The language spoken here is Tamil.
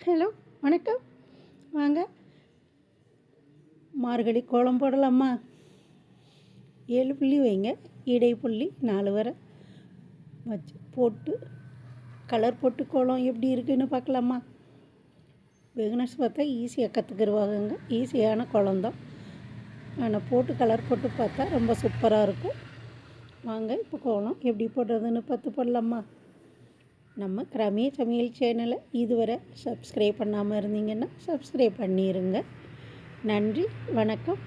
ஹலோ, வணக்கம். வாங்க, மார்கழி கோலம் போடலாமா? 7 புள்ளி வைங்க, இடை புள்ளி 4 வரை வச்சு போட்டு கலர் போட்டு கோலம் எப்படி இருக்குதுன்னு பார்க்கலாமா? பிகினர்ஸ் பார்த்தா ஈஸியாக கற்றுக்குருவாங்கங்க. ஈஸியான கோலம் தான், ஆனால் போட்டு கலர் போட்டு பார்த்தா ரொம்ப சூப்பராக இருக்கும். வாங்க, இப்போ கோலம் எப்படி போடுறதுன்னு பார்த்து போடலாமா? நம்ம கிராமிய சமையல் சேனலை இதுவரை சப்ஸ்கிரைப் பண்ணாமல் இருந்தீங்கன்னா சப்ஸ்கிரைப் பண்ணிடுங்க. நன்றி, வணக்கம்.